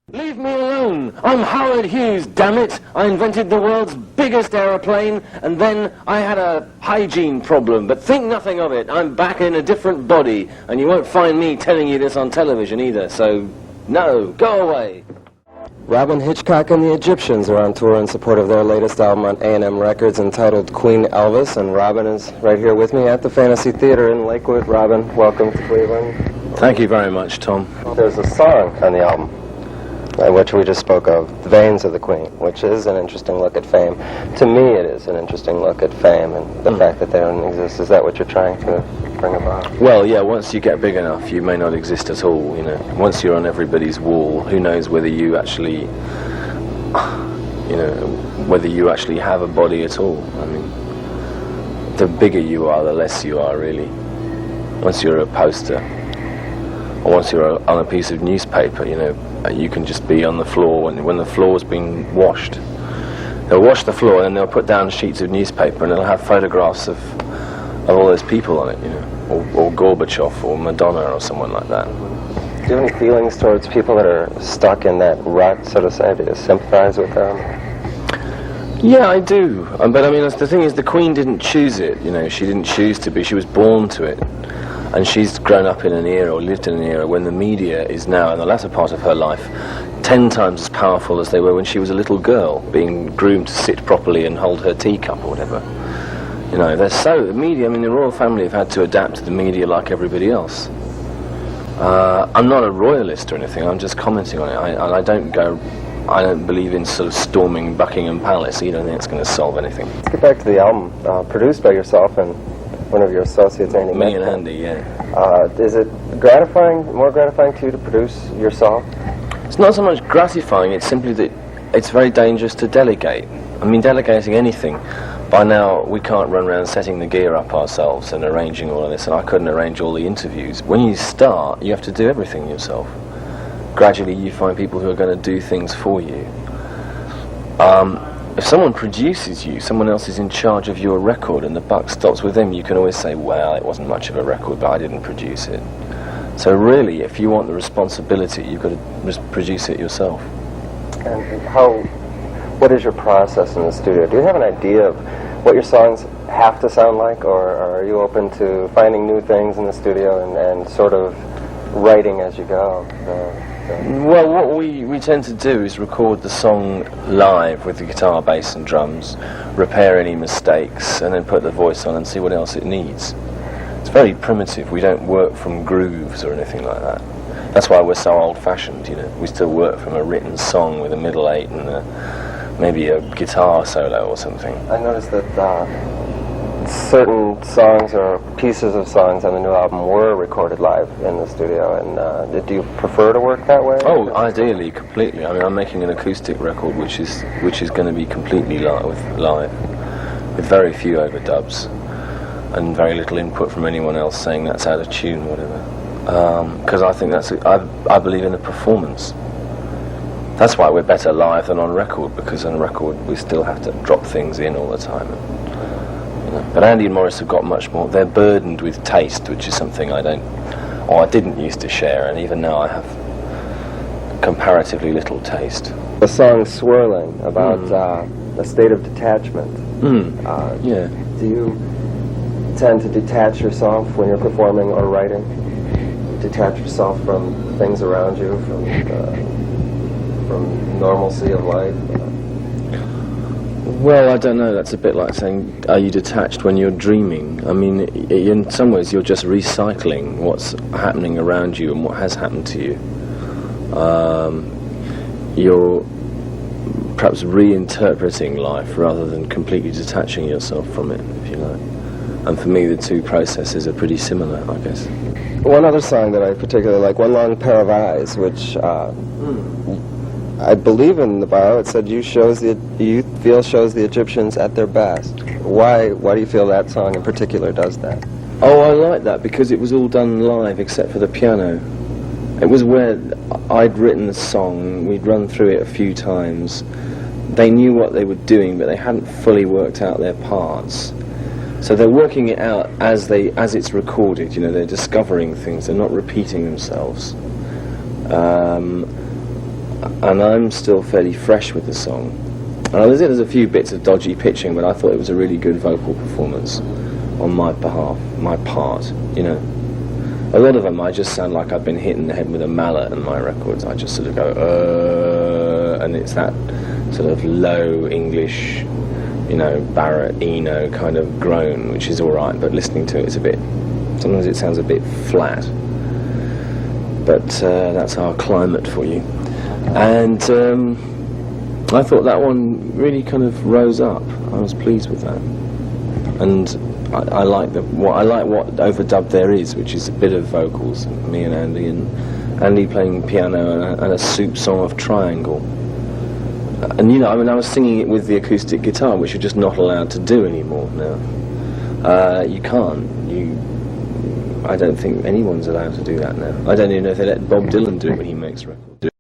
Leave me alone! I'm Howard Hughes, damn it! I invented the world's biggest aeroplane, and then I had a hygiene problem, but think nothing of it. I'm back in a different body, and you won't find me telling you this on television either, so no, go away. Robyn Hitchcock and the Egyptians are on tour in support of their latest album on A&M Records entitled Queen Elvis, and Robyn is right here with me at the Phantasy Theater in Lakewood. Robyn, welcome to Cleveland. Thank you very much, Tom. There's a song on the album, which we just spoke of, The Veins of the Queen, which is an interesting look at fame. To me, it is an interesting look at fame and the fact that they don't exist. Is that what you're trying to bring about? Well, yeah, once you get big enough, you may not exist at all, you know. Once you're on everybody's wall, who knows whether you actually, you know, whether you actually have a body at all. I mean, the bigger you are, the less you are, really. Once you're a poster, or once you're on a piece of newspaper, you know, you can just be on the floor when the floor's been washed. They'll wash the floor and then they'll put down sheets of newspaper and it'll have photographs of all those people on it, you know, or Gorbachev or Madonna or someone like that. Do you have any feelings towards people that are stuck in that rut, so to say? Do you sympathize with them? Yeah, I do. But I mean, the thing is, the Queen didn't choose it, you know, she didn't choose to be, she was born to it. And she's grown up in an era, or lived in an era, when the media is now, in the latter part of her life, 10 times as powerful as they were when she was a little girl, being groomed to sit properly and hold her teacup or whatever. You know, the media, I mean, the royal family have had to adapt to the media like everybody else. I'm not a royalist or anything, I'm just commenting on it. I don't believe in sort of storming Buckingham Palace. You don't think it's going to solve anything. Let's get back to the album, produced by yourself and one of your associates, Andy. Me and Andy, yeah. Is it more gratifying to you to produce yourself? It's not so much gratifying, it's simply that it's very dangerous to delegate. I mean, delegating anything, by now we can't run around setting the gear up ourselves and arranging all of this, and I couldn't arrange all the interviews. When you start, you have to do everything yourself. Gradually you find people who are going to do things for you. If someone produces you, someone else is in charge of your record and the buck stops with them, you can always say, well, it wasn't much of a record, but I didn't produce it. So really, if you want the responsibility, you've got to produce it yourself. And what is your process in the studio? Do you have an idea of what your songs have to sound like, or are you open to finding new things in the studio and sort of writing as you go? Well, what we tend to do is record the song live with the guitar, bass and drums, repair any mistakes, and then put the voice on and see what else it needs. It's very primitive. We don't work from grooves or anything like that. That's why we're so old-fashioned, you know. We still work from a written song with a middle eight and maybe a guitar solo or something. I noticed that certain songs or pieces of songs on the new album were recorded live in the studio, and do you prefer to work that way? Oh, ideally, completely. I mean, I'm making an acoustic record which is going to be completely live, with very few overdubs and very little input from anyone else saying that's out of tune or whatever. Because I think I believe in the performance. That's why we're better live than on record, because on record we still have to drop things in all the time. But Andy and Maurice have got much more. They're burdened with taste, which is something I didn't used to share, and even now I have comparatively little taste. The song Swirling, about a state of detachment. Yeah. Do you tend to detach yourself when you're performing or writing? Detach yourself from things around you, from normalcy of life? Well, I don't know. That's a bit like saying, are you detached when you're dreaming? I mean, in some ways you're just recycling what's happening around you and what has happened to you. You're perhaps reinterpreting life rather than completely detaching yourself from it, if you like. And for me, the two processes are pretty similar, I guess. One other song that I particularly like, One Long Pair of Eyes, which I believe in the bio it said you feel shows the Egyptians at their best. Why do you feel that song in particular does that? Oh, I like that because it was all done live except for the piano. It was where I'd written the song, we'd run through it a few times. They knew what they were doing, but they hadn't fully worked out their parts. So they're working it out as it's recorded, you know, they're discovering things, they're not repeating themselves. and I'm still fairly fresh with the song. And there's a few bits of dodgy pitching, but I thought it was a really good vocal performance on my part, you know. A lot of them I just sound like I've been hit in the head with a mallet in my records. I just sort of go, and it's that sort of low English, you know, Barrett, Eno kind of groan, which is alright, but listening to it, sometimes it sounds a bit flat. But that's our climate for you. And I thought that one really kind of rose up. I was pleased with that. And I like what overdub there is, which is a bit of vocals, me and Andy playing piano and a soup song of Triangle. And you know, I mean, I was singing it with the acoustic guitar, which you're just not allowed to do anymore now. You can't. I don't think anyone's allowed to do that now. I don't even know if they let Bob Dylan do it when he makes records.